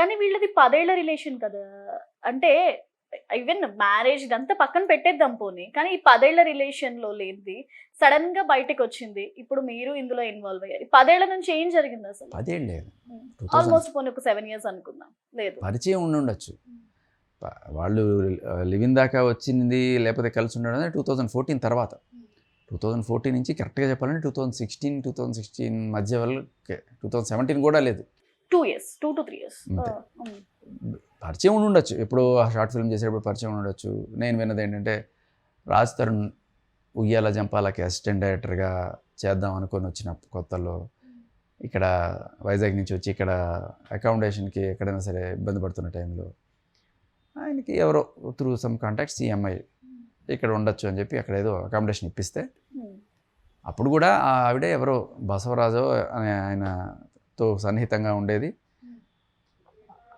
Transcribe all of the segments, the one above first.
కానీ వీళ్ళది 10 ఏళ్ల రిలేషన్ కదా! అంటే ఈవెన్ మ్యారేజ్ ఇదంతా పక్కన పెట్టేద్దాం పోనీ. కానీ ఈ 10 ఏళ్ల రిలేషన్‌లో లేనిది సడెన్‌గా బయటకొచ్చింది. ఇప్పుడు మీరు ఇందులో ఇన్వాల్వ్ అయ్యారు. 10 ఏళ్ల నుంచి ఏం జరిగిందసలు? 10 ఏళ్ళు లేదు. హ్మ్. 2000 ఆల్‌మోస్ట్ పోనీ ఒక 7 ఇయర్స్ అనుకుందాం. లేదు. పరిచయం ఉండుండొచ్చు. హ్మ్. వాళ్ళు లివ్ ఇన్ దాకా వచ్చింది లేకపోతే కలిసి ఉండడం అనేది 2014 తర్వాత. 2014 నుంచి కరెక్ట్‌గా చెప్పాలంటే 2016 మధ్య వరకే 2017 కూడా లేదు. 2 ఇయర్స్. 2-3 ఇయర్స్. అంతే. హ్మ్. పరిచయం ఉండుండొచ్చు. ఎప్పుడో షార్ట్ ఫిల్మ్ చేసేటప్పుడు పరిచయం ఉండుండొచ్చు. నేను విన్నదేంటంటే రాజ్ తరుణ్ 'ఉయ్యాల జంపాల'కి అసిస్టెంట్ డైరెక్టర్‌గా చేద్దాం అనుకొని వచ్చిన కొత్తల్లో ఇక్కడ వైజాగ్ నుంచి వచ్చి ఇక్కడ అకామిడేషన్‌కి ఎక్కడైనా సరే ఇబ్బంది పడుతున్న టైంలో ఆయనకి ఎవరో త్రూ సమ్ కాంటాక్ట్స్ ఈ అమ్మాయి ఇక్కడ ఉండొచ్చు అని చెప్పి అక్కడ ఏదో అకామిడేషన్ ఇప్పిస్తే అప్పుడు కూడా ఆ ఆవిడే ఎవరో బసవరాజు అనే ఆయనతో సన్నిహితంగా ఉండేది.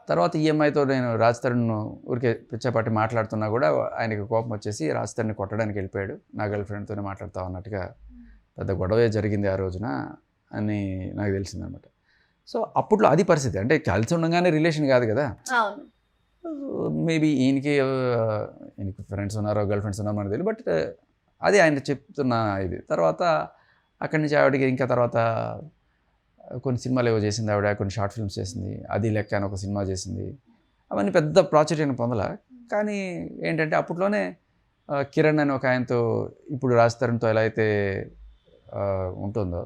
తర్వాత ఈఎంఐతో నేను రాజ్ తరుణ్ ఊరికే పిచ్చాపాటి మాట్లాడుతున్నా కూడా ఆయనకి కోపం వచ్చేసి రాజ్ తరుణ్ని కొట్టడానికి వెళ్ళిపోయాడు. నా గర్ల్ ఫ్రెండ్తోనే మాట్లాడుతా ఉన్నట్టుగా పెద్ద గొడవే జరిగింది ఆ రోజున అని నాకు తెలిసిందనమాట. సో అప్పట్లో అది పరిస్థితి. అంటే కలిసి ఉండగానే రిలేషన్ కాదు కదా. మేబీ ఈయనకి ఫ్రెండ్స్ ఉన్నారో గర్ల్ ఫ్రెండ్స్ ఉన్నారో మనకు తెలియదు. బట్ అది ఆయన చెప్తున్న ఇది. తర్వాత అక్కడి నుంచి ఆవిడకి ఇంకా తర్వాత కొన్ని సినిమాలు ఏవో చేసింది ఆవిడ, కొన్ని షార్ట్ ఫిల్మ్స్ చేసింది. అది లెక్క అని ఒక సినిమా చేసింది. అవన్నీ పెద్ద ప్రాచుర్యం పొందల. కానీ ఏంటంటే అప్పట్లోనే కిరణ్ అని ఒక ఆయనతో ఇప్పుడు రాజ్ తరుణ్తో ఎలా అయితే ఉంటుందో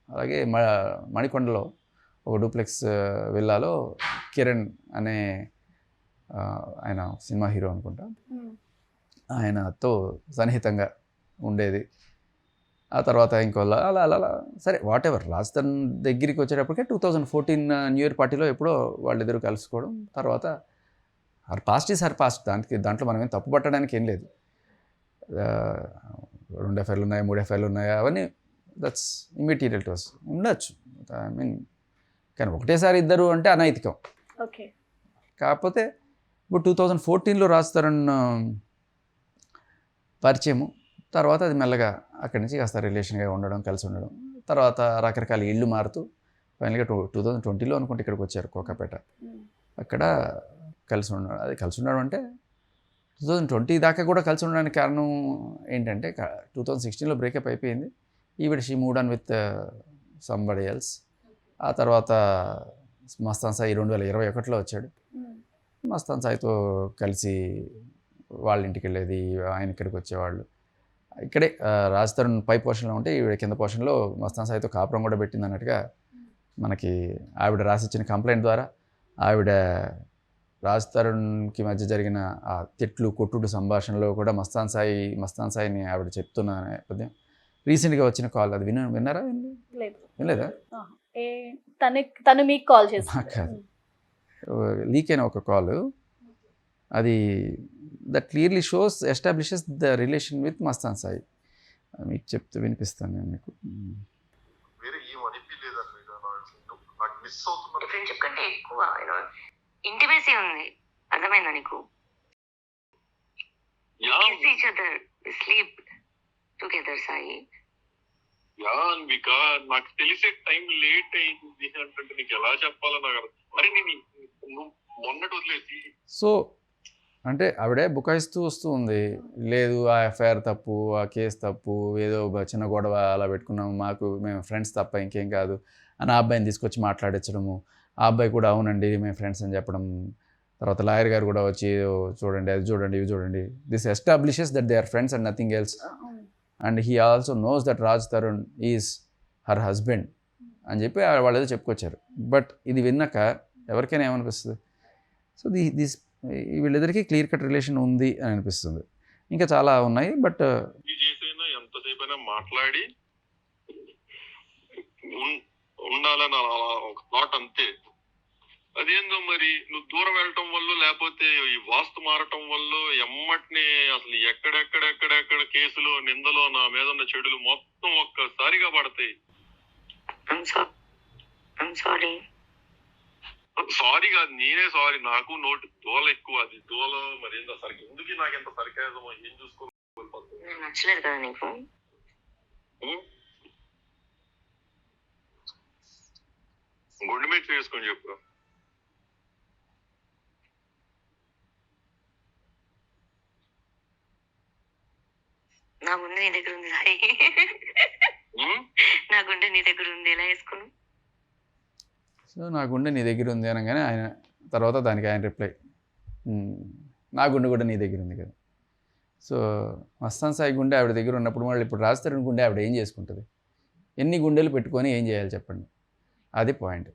అలాగే మణికొండలో ఒక డూప్లెక్స్ విల్లాలో కిరణ్ అనే ఆయన సినిమా హీరో అనుకుంటా, ఆయనతో సన్నిహితంగా ఉండేది. ఆ తర్వాత ఇంకో అలా అలా అలా సరే వాట్ ఎవర్. రాజ్ తరుణ్ దగ్గరికి వచ్చేటప్పటికే 2014 న్యూ ఇయర్ పార్టీలో ఎప్పుడో వాళ్ళిద్దరూ కలుసుకోవడం. తర్వాత her past is her past. దాంట్లో మనం ఏం తప్పు పట్టడానికి ఏం లేదు. 2 ఎఫ్ఐఆర్లు ఉన్నాయి, 3 ఎఫ్ఐఆర్లు ఉన్నాయి, అవన్నీ దట్స్ ఇమ్మెటీరియల్ టు అస్. ఉండొచ్చు, ఐ మీన్. కానీ ఒకటేసారి ఇద్దరు అంటే అనైతికం. ఓకే. కాకపోతే ఇప్పుడు 2014లో రాజ్ తరుణ్ పరిచయము. తర్వాత అది మెల్లగా అక్కడి నుంచి కాస్త రిలేషన్గా ఉండడం, కలిసి ఉండడం. తర్వాత రకరకాల ఇళ్ళు మారుతూ ఫైనల్గా 2020లో అనుకుంటే ఇక్కడికి వచ్చారు కోకాపేట. అక్కడ కలిసి ఉండడం. అది కలిసి ఉండడం అంటే 2020 దాకా కూడా కలిసి ఉండడానికి కారణం ఏంటంటే 2016లో బ్రేకప్ అయిపోయింది. ఈవిడ she moved on with somebody else. ఆ తర్వాత మస్తాన్ సాయి 2021లో వచ్చాడు. మస్తాన్ సాయితో కలిసి వాళ్ళ ఇంటికి వెళ్ళేది, ఆయన ఇక్కడికి వచ్చేవాళ్ళు. ఇక్కడే రాజ్ తరుణ్ పై పోర్షన్లో ఉంటే ఈవిడ కింద పోర్షన్లో మస్తాన్ సాయితో కాపురం కూడా పెట్టింది అన్నట్టుగా మనకి ఆవిడ రాసిచ్చిన కంప్లైంట్ ద్వారా ఆవిడ రాజ్ తరుణ్కి మధ్య జరిగిన ఆ తిట్లు కొట్టుడు సంభాషణలో కూడా మస్తాన్ సాయిని ఆవిడ చెప్తున్న నేపథ్యం. రీసెంట్గా వచ్చిన కాల్ అది విన్నారా? వినలేదా? తను మీకు కాల్ చేశారు. లీక్ అయిన ఒక కాల్ అది that clearly shows establishes the relation with Mastan Sai. మీకు చెప్తూ వినిపిస్తాను నేను మీకు. ఫ్రెండ్షిప్ కంటే ఎక్కువ ఇంటిమేసీ ఉంది. అర్థమైందా నీకు? Each other, sleep together Sai. నాకు తెలిసే టైం లేట్ అయింది అంటే నీకు ఎలా చెప్పాలో నాకు అరే నేను మొన్నటి వదిలేసి. సో అంటే ఆవిడే బుకాయిస్తూ వస్తూ ఉంది. లేదు ఆ ఎఫ్ఐఆర్ తప్పు, ఆ కేసు తప్పు, ఏదో చిన్న గొడవ అలా పెట్టుకున్నాము, మేము ఫ్రెండ్స్ తప్ప ఇంకేం కాదు అని ఆ అబ్బాయిని తీసుకొచ్చి మాట్లాడించడము. ఆ అబ్బాయి కూడా అవునండి మేము ఫ్రెండ్స్ అని చెప్పడం. తర్వాత లాయర్ గారు కూడా వచ్చి చూడండి అది చూడండి ఇవి చూడండి. This establishes that they are friends and nothing else. And he also knows that Raj Tarun is her husband అని చెప్పి వాళ్ళు ఏదో చెప్పుకొచ్చారు. బట్ ఇది విన్నాక ఎవరికైనా ఏమనిపిస్తుంది? సో వీళ్ళిద్దరికీ క్లియర్ కట్ రిలేషన్ ఉంది అని అనిపిస్తుంది. ఇంకా చాలా ఉన్నాయి. బట్ ఎంతసేపైనా మాట్లాడి ఉండాలని ఒక థాట్ అంతే. అదేందో మరి నువ్వు దూరం వెళ్ళటం వల్ల లేకపోతే ఈ వాస్తు మారటం వల్ల ఎమ్మటిని అసలు ఎక్కడెక్కడ కేసులు నిందలో నా మీద ఉన్న చెడులు మొత్తం ఒక్కసారిగా పడతాయి. సారీ కాదు, నేనే సారీ. నాకు నోటి దోల ఎక్కువ. అది దోల మరి ఏందో సరికి ఎందుకు నాకు ఎంత సరికాయమో ఏం చూసుకోవాలి. నచ్చలేదు కదా నీకు? గుండె మీద చేసుకొని చెప్పు. నా గుండె నీ దగ్గర ఉంది సాయి. ఉమ్? నా గుండె నీ దగ్గర ఉంది, ఎలా వేసుకున్నావు? సో నా గుండె నీ దగ్గర ఉంది అనగానే ఆయన తర్వాత దానికి ఆయన రిప్లై, నా గుండె కూడా నీ దగ్గర ఉంది కదా. సో మస్తాన్ సాయి గుండె ఆవిడ దగ్గర ఉన్నప్పుడు మళ్ళీ ఇప్పుడు రాజ్ తరుణ్ గుండె ఆవిడ ఏం చేసుకుంటుంది? ఎన్ని గుండెలు పెట్టుకొని ఏం చేయాలి చెప్పండి? అది పాయింట్.